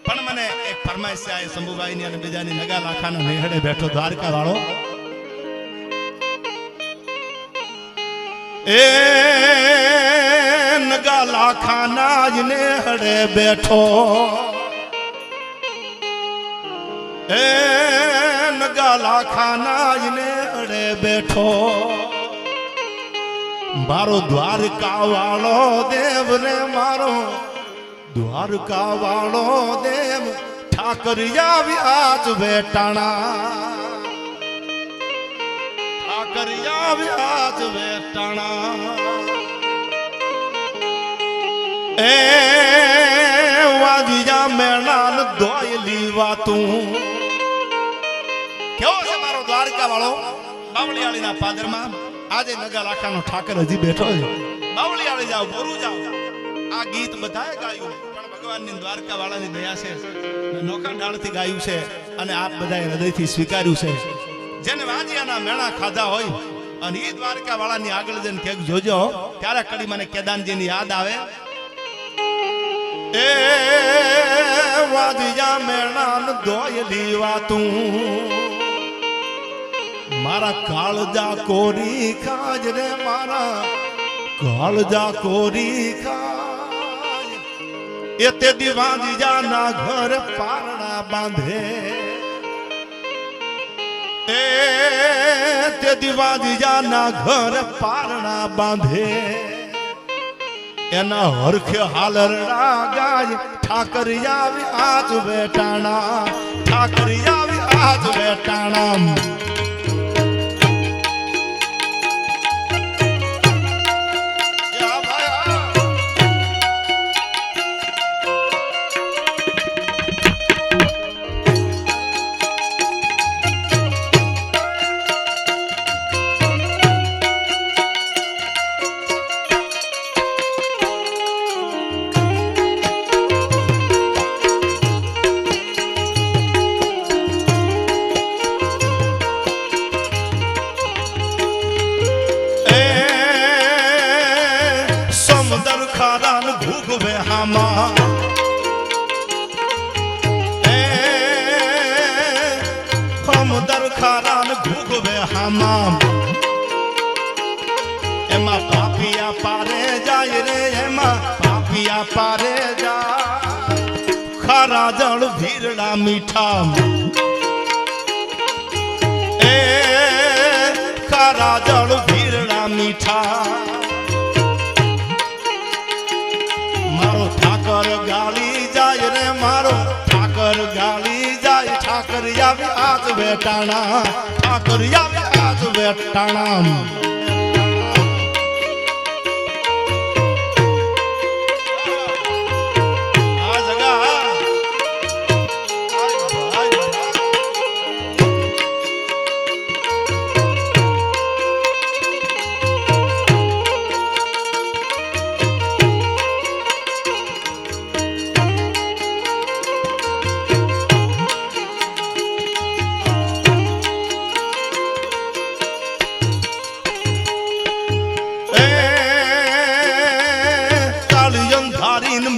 પણ મને એક ફરમાઈશ છે શંભુભાઈની અને બીજાની નગા લાખાના નેહડે બેઠો દ્વારકા વાળો એ નગા લાખાના જ નેહડે બેઠો એ નગા લાખાના જ નેહડે બેઠો મારો દ્વારકા વાળો દેવ રે મારો દ્વારકા વાળો દેવ ઠાકરિયા વ્યાજ વેટાણા ઠાકરિયા વ્યાજ વેટાણા એ વાજીયા મેણાન દોયલી વાતું કેવો છે મારો દ્વારકા વાળો બાવળિયાળીના પાદરમાં આજે નગા લાખાનો ઠાકર હજી બેઠો છે બાવળિયાળી જાવ બોરું જાવ આ ગીત બધાએ ગાયું પણ ભગવાનની દ્વારકા વાળાની દયા છે નોખા ડાળથી ગાયું છે અને આપ બધાએ હૃદયથી સ્વીકાર્યું છે જેને વાજિયાના મેણા ખાધા હોય અને એ દ્વારકા વાળાની આગળ જઈને ક્યાંક જોજો ત્યારે કડી મને કેદાનજીની યાદ આવે એ વાજિયા મેણાન દોયલી વાતું મારા કાળજા કોરી ખાજ રે મારા કાળજા કોરી ખાજ એ તે દિવાજીજાના ઘર પારણા બાંધે એ તે દિવાજીજાના ઘર પારણા બાંધે એના હરખે હાલરડા ગાય ઠાકરિયા વ્યાજ વેટાણા ઠાકરિયા વ્યાજ વેટાણા ભૂગવે હામા સમદર ખારાન ભૂગવે હામા એમાં પાપિયા પારે જાય રે એમાં પાપિયા પારે જાય ખારા જળ ભીરડા મીઠા એ ખારા જળ ભીરડા મીઠા મારો ઠાકર ગાલી જાય રે મારો ઠાકર ગાલી જાય ઠાકરિયા વ્યાજ વેટાણા ઠાકરિયા વ્યાજ વેટાણા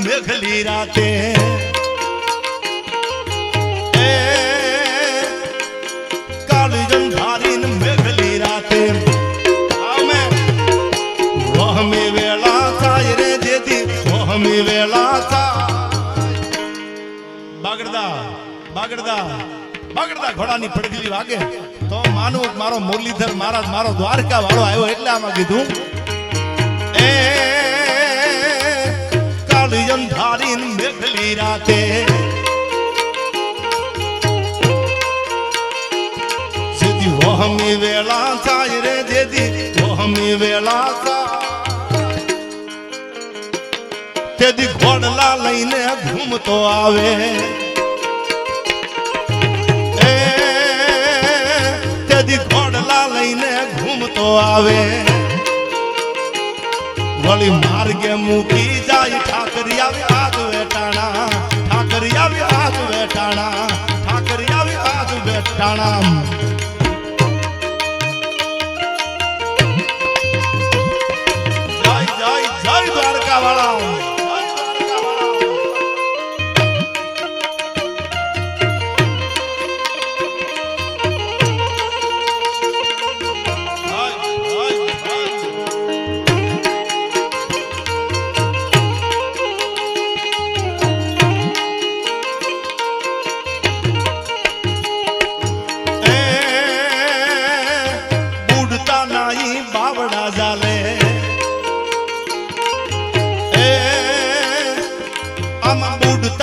મેઘલી રાતે એ કાળજન ધારીને મેઘલી રાતે અમે વહમી વેળા થાય રે દેદી વહમી વેળા થાય બાગડદા બાગડદા બાગડદા ઘોડાની પડગલી વાગે તો માનું મારો મુરલીધર મહારાજ મારો દ્વારકા વાળો આવ્યો એટલે આમાં કીધું એ ધારીન મેઘલી રાતે જેદી વહમી વેળા થાય રે જેદી વહમી વેળા થાય તેદી ઘોડલા લઈને ઘૂમતો આવે એ તેદી ઘોડલા લઈને ઘૂમતો આવે વળી માર્ગે મૂકી જાય ઠાકરિયા વ્યાજ વેટાણા ઠાકરિયા વ્યાજ વેટાણા ઠાકરિયા વ્યાજ વેટાણા જય જય જય દ્વારકા વાળા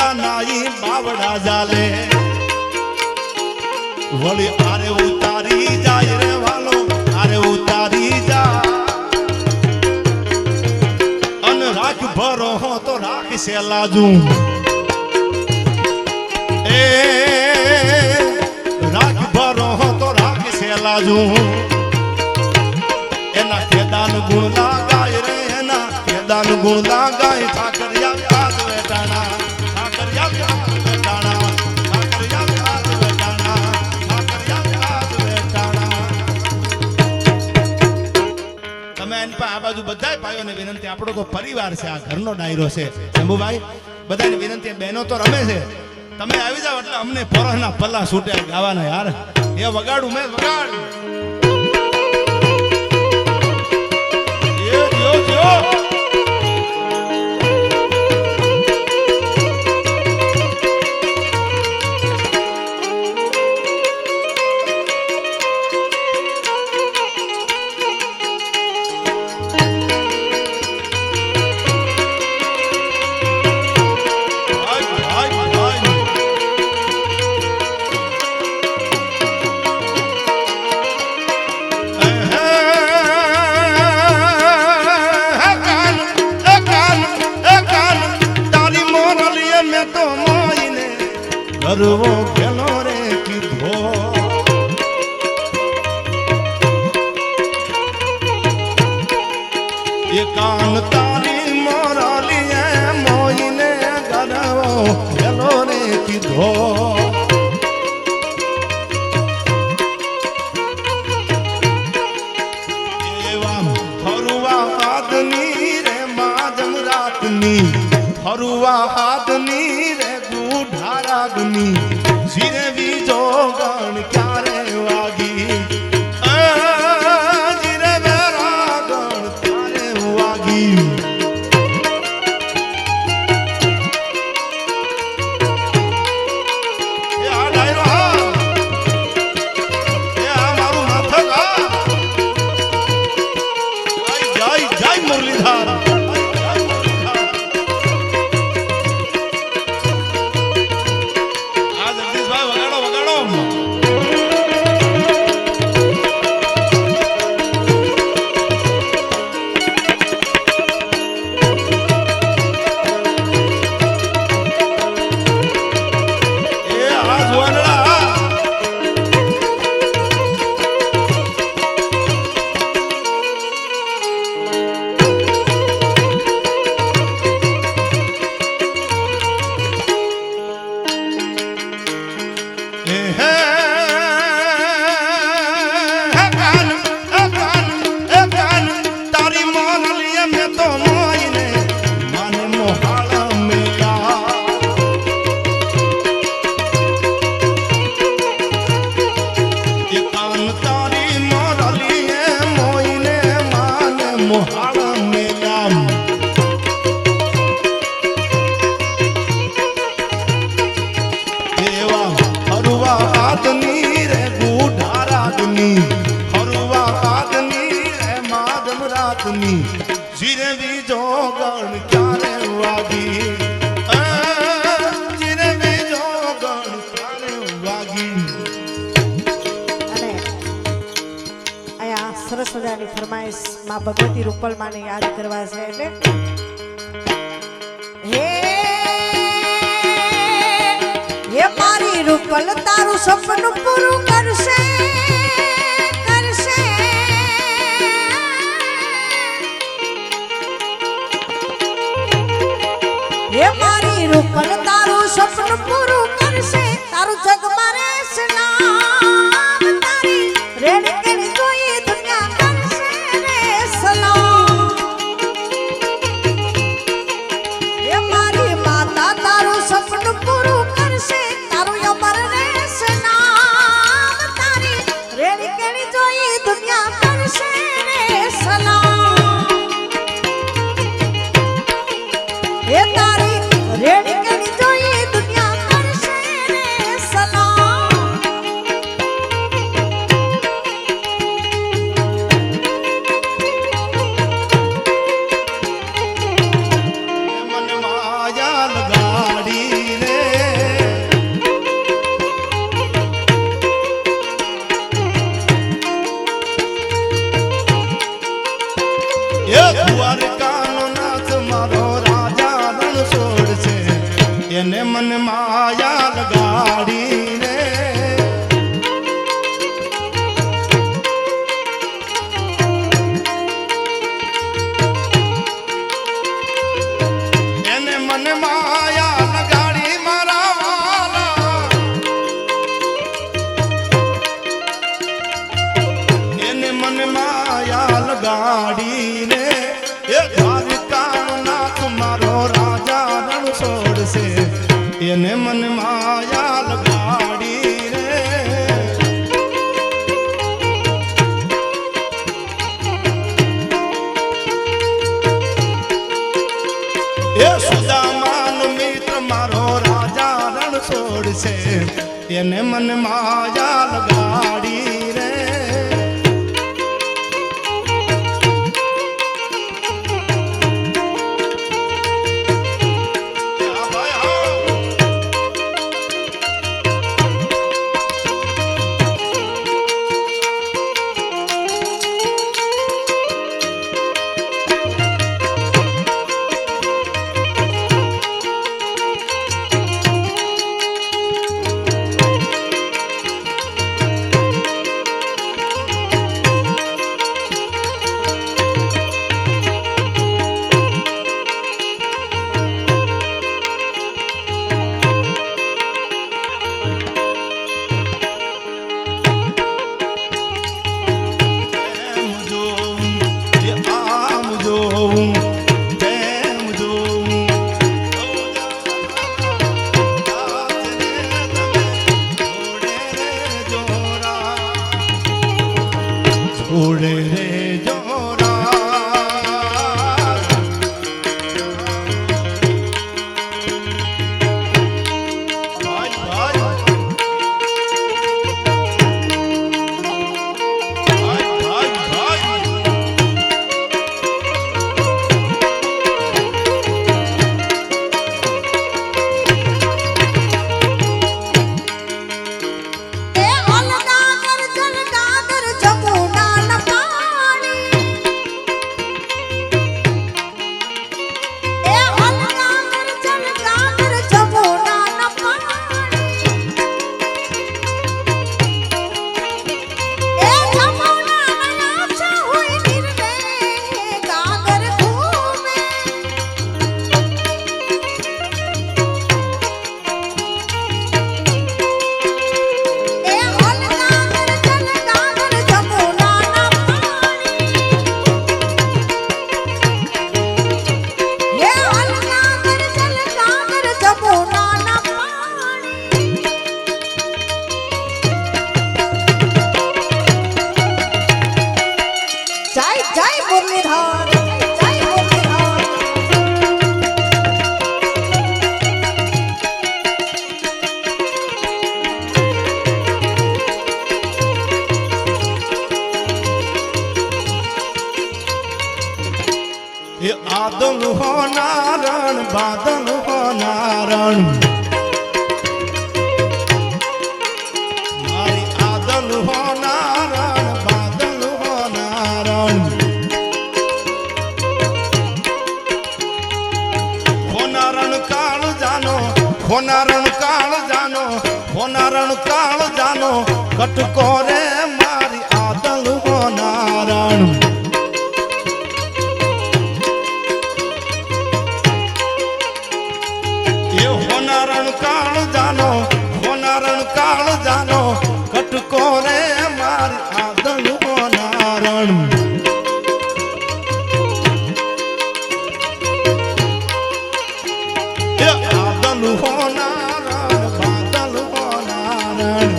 સીતા નાઈ બાવડા જાલે વળી આરે ઉતારી જાય રે વાલો આરે ઉતારી જા અન રાખ ભરો હો તો રાખ સે લાજુ એ રાખ ભરો હો તો રાખ સે લાજુ એના કેદાન ગુણ લાગાય રે એના કેદાન ગુણ લાગાય ઠાકરિયા કાજ વેટાણા ઠાકરિયા કાજ વેટાણા ઠાકરિયા કાજ વેટાણા ઠાકરિયા કાજ વેટાણા તમે એન પર આ બાજુ બધાય ભાઈઓને વિનંતી આપણો તો પરિવાર છે આ ઘરનો ડાયરો છે શંભુભાઈ બધાને વિનંતી બહેનો તો રમે છે તમે આવી જાવ એટલે અમને પોરહના પલ્લા છૂટે ગાવાના યાર એ વગાડું મેં વગાડ કરવો ખેલો રે કીધો એ કાન તારી મોરલીએ મોઈને કરવો ખેલો રે કીધો એવા ફરુવા હાથની રે માજમ રાતની ફરુવા હાથની રે રાગની જીરે બીજો ગણ ક્યારે વાગી જીરે વેરા ગણ ક્યારે વાગી એ આ ડાયરો હા એ આ મારું મથક હા જય જય મુરલીધર જીરે બીજો ગણ ક્યારે વાગી જીરે બીજો ગણ ક્યારે વાગી અને અહીંયા સરસ મજાની ફરમાઈશ માં ભગવતી રૂપલમાને યાદ કરવા છે એટલે હે મારી રૂપલ તારું સપનું પૂરું કરશે હે મારી રૂપલ તારું સપનું પૂરું કરશે તારું જગમાં રહેશે નામ તારી રેડ કરી જોઈ દુનિયા કરશે રે સલામ હે મારી માતા તારું સપનું પૂરું કરશે તારું અમર રહેશે નામ તારી રેડ કરી જોઈ દુનિયા કરશે રે સલામ હે તારી રેડી કરી જો માયા લગાડી રે એને મને માયા લગાડી મારા વાલા એને મને માયા લગાડી રે એ દ્વારકાનો નાથ મારો રાજા રણ છોડશે એને મને માયા લગાડી રે એ સુદામાનો મિત્ર મારો રાજા રણ છોડશે એને મને માયા લગાડી રે છોડે રે જોરા ભાઈ ભાઈ ભાઈ ભાઈ એ અલગાગર જલગાગર જમુના ન પાણી એ અલગાગર જલગાગર જમુના ન પાણી એ જમુના નાચા હોય નિર્વે ગાગર ઘૂમે એ અલગાગર જલગાગર જમુના ન પાણી એ અલગાગર જલગાગર જમુના ન પાણી જય જય મુરલીધર જય મુરલીધર એ આદલ હો નારણ બાદલ હો નારણ મારી આદલ હો નારણ બાદલ હો નારણ હોનારણ કાળ જાનો હોનારણ કાળ જાનો હોનારણ કાળ જાનો કટકો રે મારી આદલ હો નારણ એ હોનારણ કાળ જાનો હોનારણ કાળ જાનો કટકો રે મારી આદલ હોનારણ એ આદલ હોનારણ બાદલ હોનારણ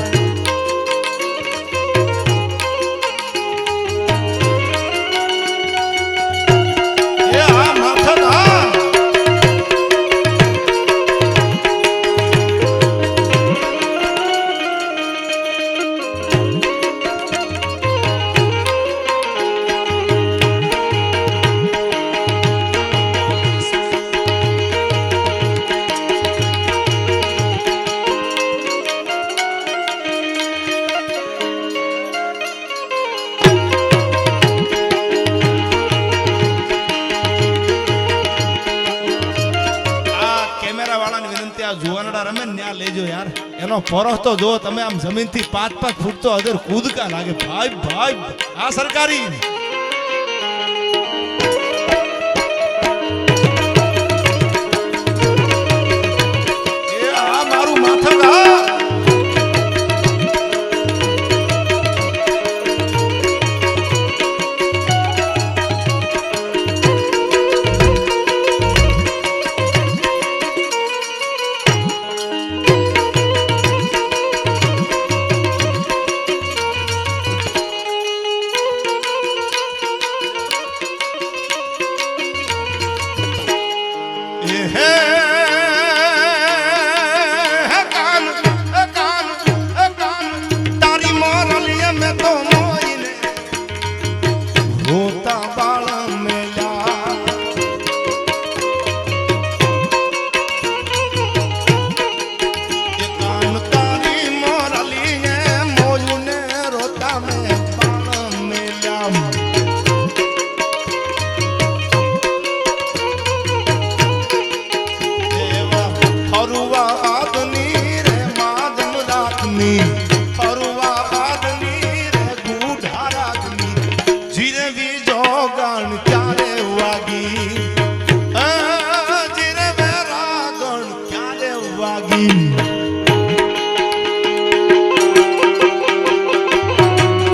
ને ન્યા લેજો યાર એનો પરખ તો જો તમે આમ જમીનથી 5-5 ફૂટ તો અધર કૂદકા લાગે ભાઈ ભાઈ આ સરકારી એ આ મારું માથું આ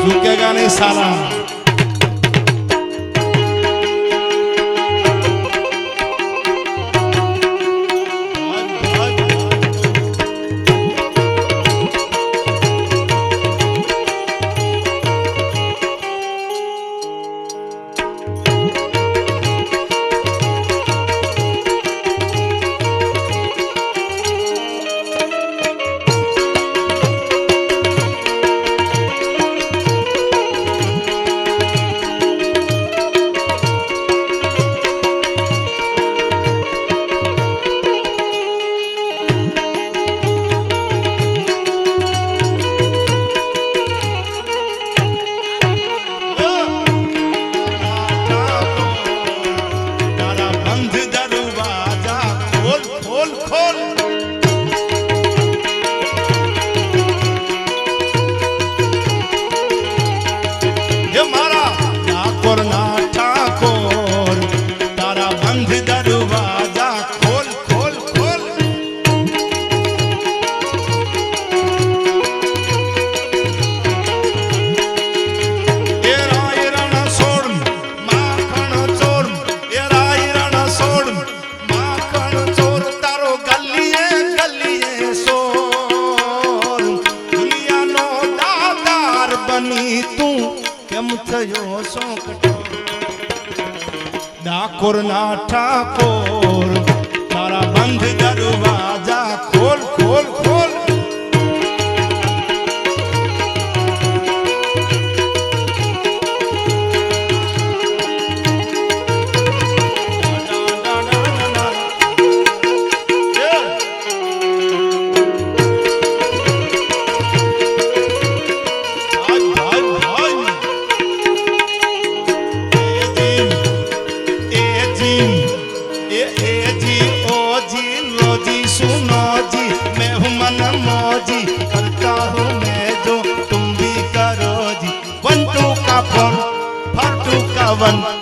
झुकेगा नहीं साला ડાકોર ના ઠાકોર તારા બંધ દરવાજા ખોલ ખોલ ખોલ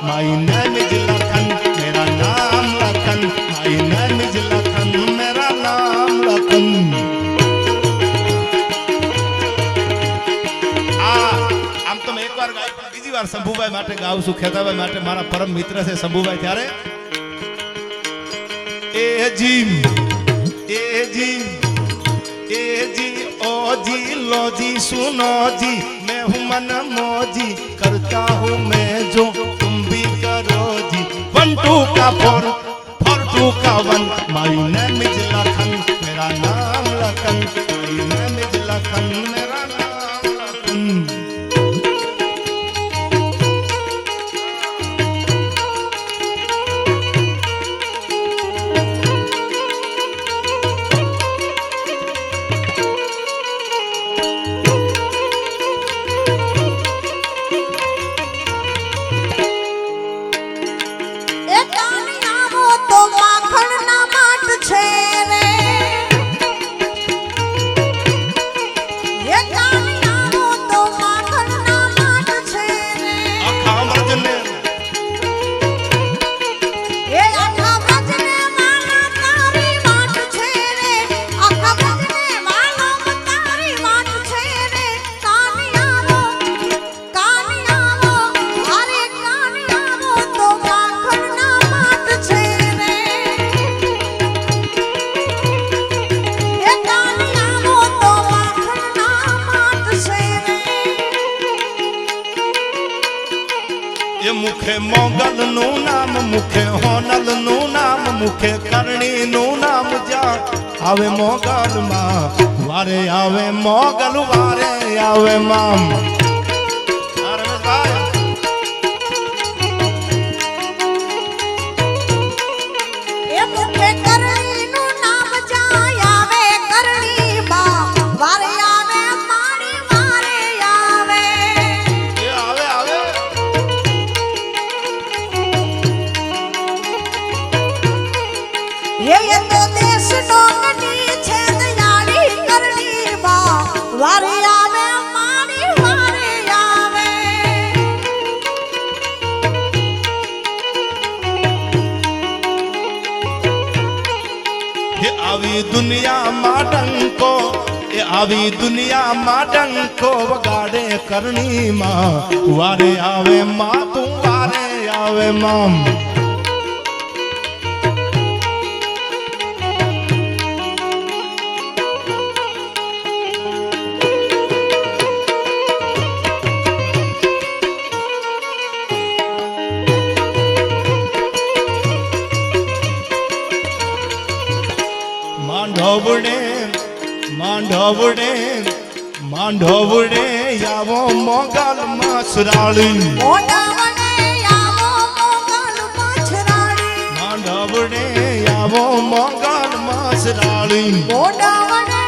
My name is Lakhan, मेरा नाम Lakhan. My name is Lakhan, मेरा नाम लखन. આમ તો મેં એકવાર ગાઈ પણ બીજી વાર શંભુભાઈ માટે ગાઉં છું ખેતાભાઈ માટે મારા પરમ મિત્ર છે શંભુભાઈ ત્યારે એ जी ओ जी लो जी सुनो जी मैं हूँ मन मौजी करता हूँ मैं जो तुम भी करो जी 1 2 का 4 4 2 का 1 माय नेम इज लखन मेरा नाम Lakhan my name is Lakhan मेरा नाम लखन એ કાનિયાઓ તો માખણના માટ છે મુખે મોગલ નું નામ, મુખે હોનલ નું નામ, મુખે કરણી નું નામ જ્યાં આવે મોગલ માં, વારે આવે મોગલ, વારે આવે મામ. એ મુખે કરણીનું નામ જાય આવે કરણીમાં, વારે આવે મારી વારે આવે. એ આવે આવે. એ તો દેશનો ગણી છે દયાળી કરણીમાં, વારે આવે મારી વારે આવે. એ આવી દુનિયામાં ડંકો, એ આવી દુનિયામાં ડંકો વગાડે કરણીમાં, વારે આવે માં, તું વારે આવે મામ. માંડવડે માંડવડે માંડવડે આવો મોગલ મસરાળી, મોઢાવડે આવો મોગલ મછરાળી, માંડવડે આવો મોગલ મસરાળી, મોઢાવડે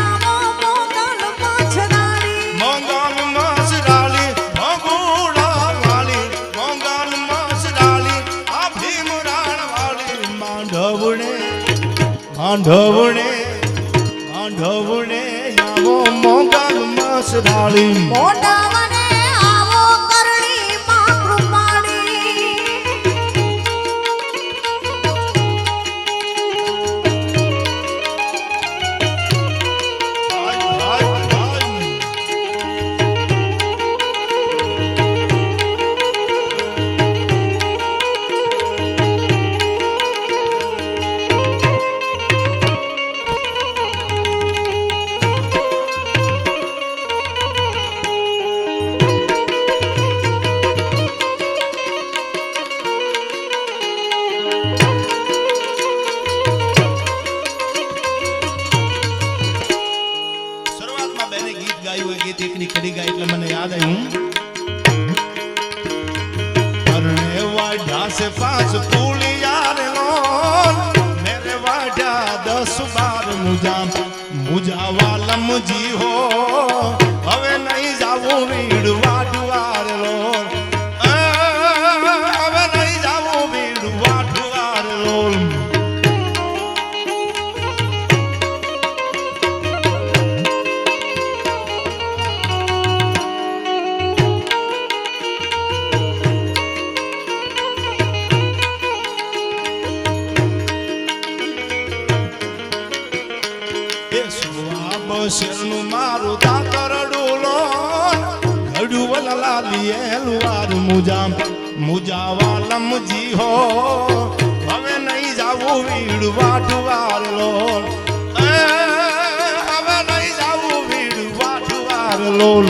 આવો મોગલ મછરાળી. મોગલ મસરાળી, ભગુડા વાળી, મોગલ મસરાળી, આ ભીમરાણ વાળી. માંડવડે માંડવડે માંડવડે આવો મોગલ મસરાળી, મોઢાવડે આવો કરણીમાં કૃપાળી. શરૂઆતમાં બેને ગીત ગાયું, એ ગીત એકની કડી ગાય એટલે મને યાદ આવ્યું. પરણે વાઢ્યા છે 5 પુલિયા રે લોલ, મેરે વાઢ્યા 10 12 મુજા, મુજા વાલમ જી હો, હવે નહીં જાવું વીડ વાઢવા રે લોલ, હવે નહીં જાવું વીડ વાઢવા રે લોલ. શેરનું મારું દાતરડું લોન, ઘડું લાલીએ લુવાર મુજા, મુજા વાલમ જી હો, હવે નહીં જાવું વીડ વાઢવાર લોલ, હવે નહીં જાવું વીડ વાઢવાર લોલ.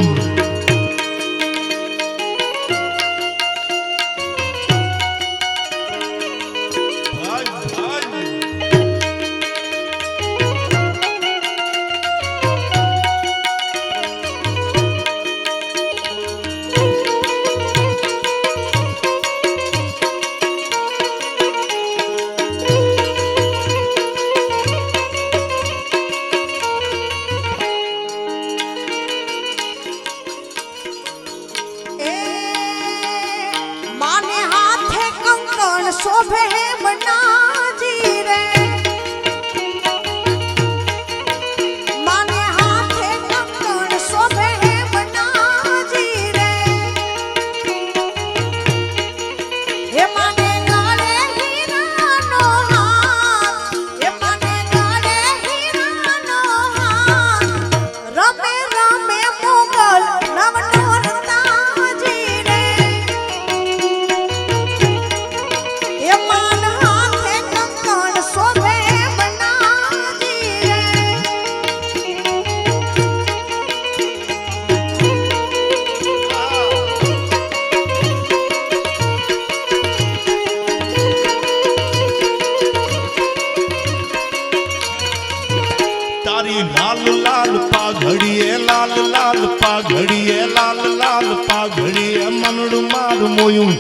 તારી લાલ લાલ પાઘડીએ લાલ લાલ પાઘડીએ લાલ લાલ પાઘડીએ મનડું મારું મોયું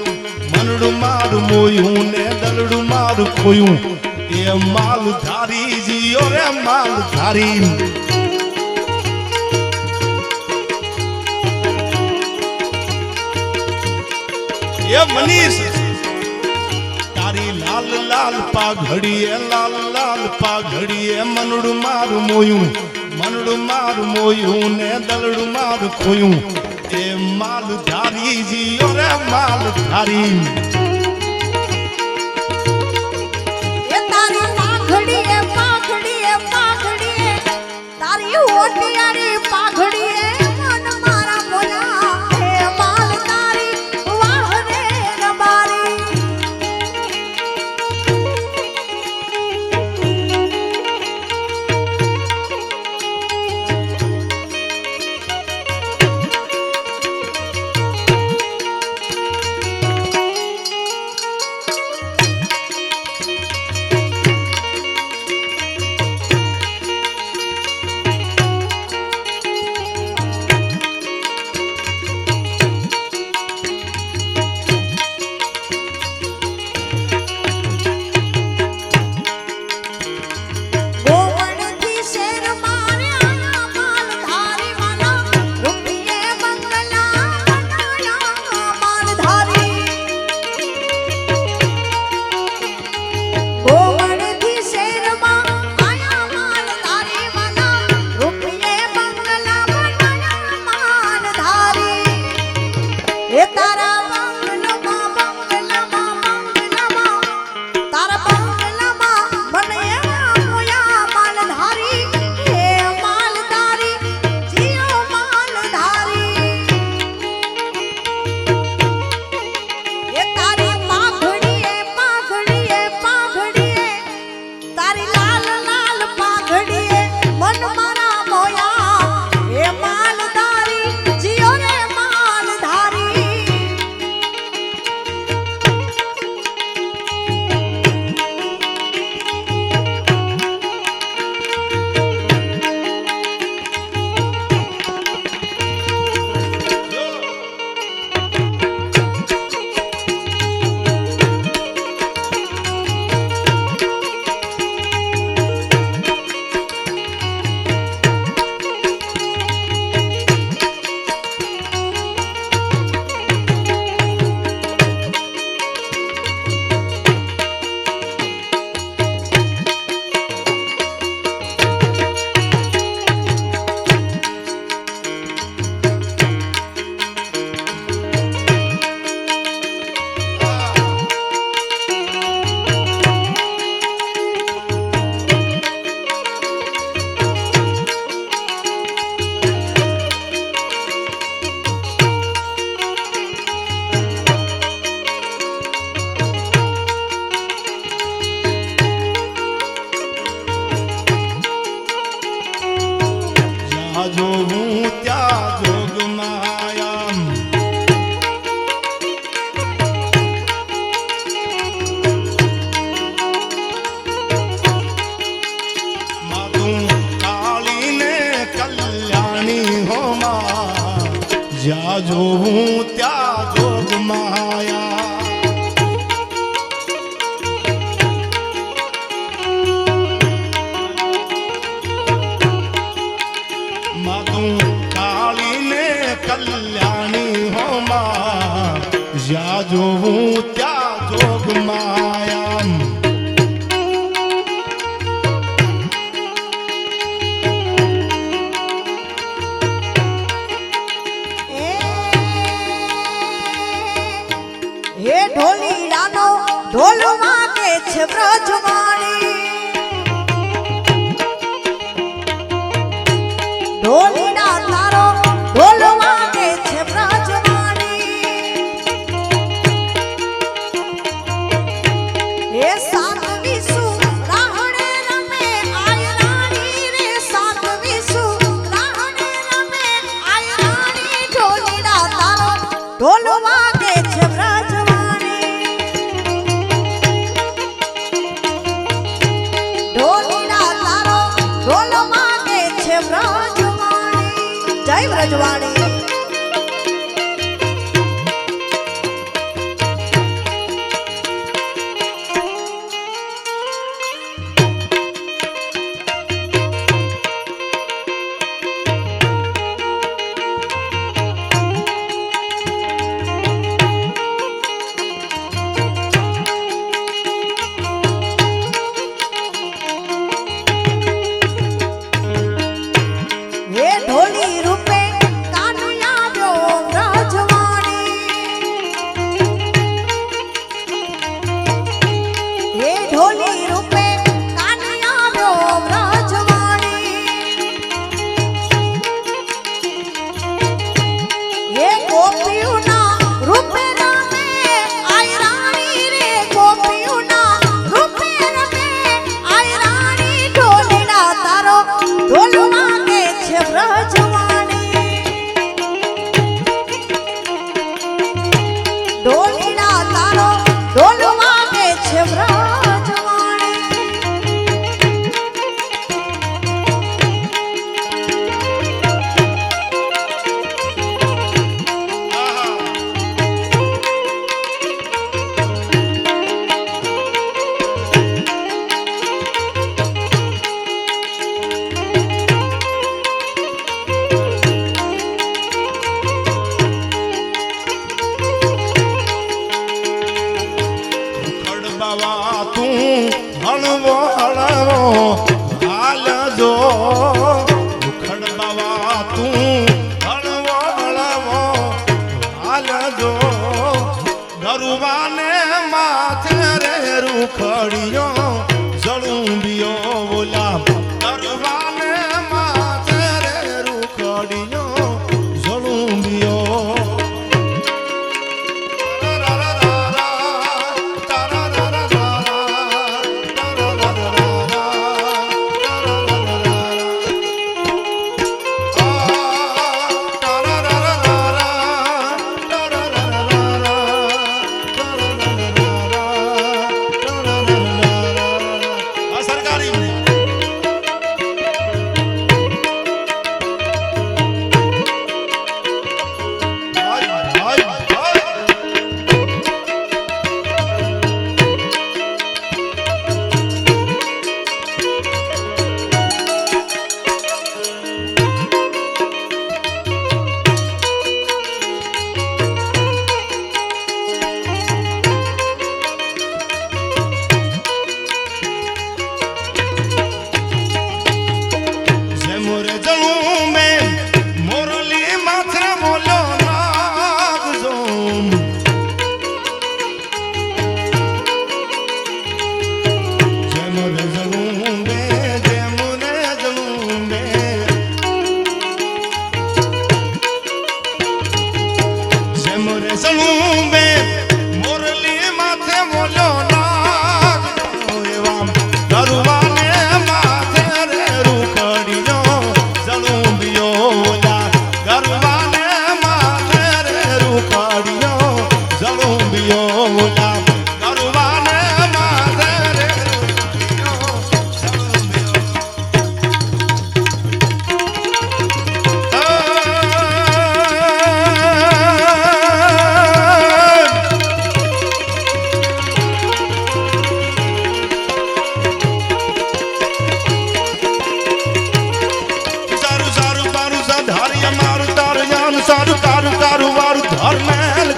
ને દલડું મારું ખોયું એ માલ ધારી જીઓ રે માલ ધારી એ મનીષ તારી લાલ લાલ પાઘડીએ લાલ લાલ પાઘડીએ મનડું મારું મોયું ને દલડું મારું ખોયું એ માલ ધારી જીઓ રે માલ ધારી એ તારી પાઘડીએ પાઘડીએ પાઘડીએ તારી ઓટિયારી પાઘડીએ મન મારા મોલા એ માલ તારી વાહ રે રબારી જોઉં ત્યાં જોગ માયા માતું કાળીને કલ્યાણી હો માં જ્યાં જોઉં ત્યાં જોગ માયા કલ્યાણી હો માં જ્યાં જોઉં ત્યાં જોગ માયા હે ઢોલીડાનો ઢોલ વાગે છે બ્રજવાણી ઢોલીડા તારો ઢોલ વાગે છે બ્રજવાણી હે સાતવીસુ રાહણે રમે આયરાણી રે સાતવીસુ રાહણે રમે આયરાણી ઢોલીડા તારો ઢોલ વાગે છે બ્રજવાણી ઢોલીડા તારો ઢોલ વાગે રજવાડી હે ઢોલી રૂપે કાનૈયા આવ્યો વ્રજવાણી હે ઢોલી રૂપે કાનૈયા આવ્યો વ્રજવાણી હે ગોપીઓના રૂપે રમે આય રાણી રે ગોપીઓના રૂપે રમે આય રાણી ઢોલીના તારો ઢોલ વાગે છે વ્રજવાણી ઢોલીના તારો ઢોલ વાગે છે વ્રજવાણી ખડબાવા તું હળવો હળવો હાલજો ખડબાવા તું હળવો હળવો હાલજો ગરુવાને માથે રે રૂખડિયો જળુંબિયો બોલા ગરુવાને માથે રે રૂખડિયો જળુંબિયો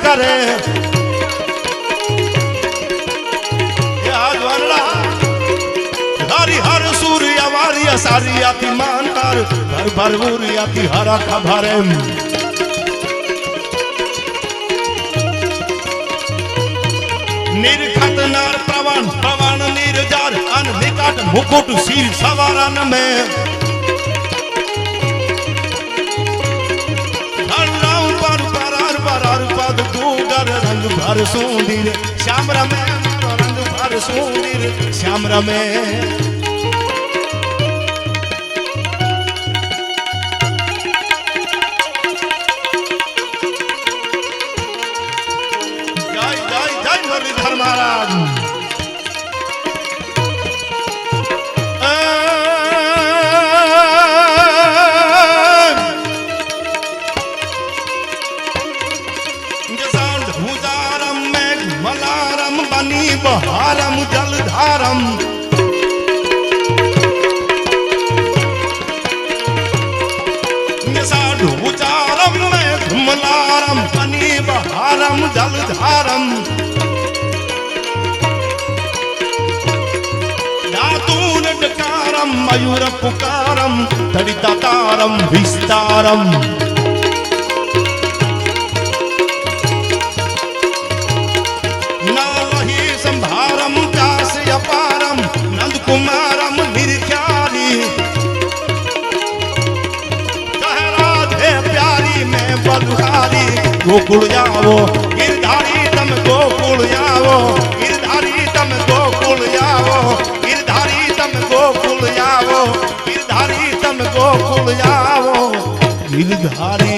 કરે હરી હર સૂર્ય વારિયા સારિયાથી માનકાર ભર ભર ઉરિયાથી હરા ખભારે નિર્ખત નાર પ્રવાણ પ્રવાણ નિર્જાર અન નિકટ મુકુટ શીર સવારન में रंग भर सुंदर श्याम रमे रंग भर सुंदर श्याम रमे जय जय जय मुरलीधर महाराज साधु उचारम में घुमलारम पनी बहारम जलधारम दातून डकारम मयूर पुकारम तड़ितातारम विस्तारम नालही संभारम दास अपारम नंद कुमारम निर्ख्याली बलुहारी गोकुल जाओ गिरधारी तम गोकुल जाओ गिरधारी तम गोकुल जाओ गिरधारी तम गोकुल जाओ गिरधारी तम गोकुल जाओ गिरधारी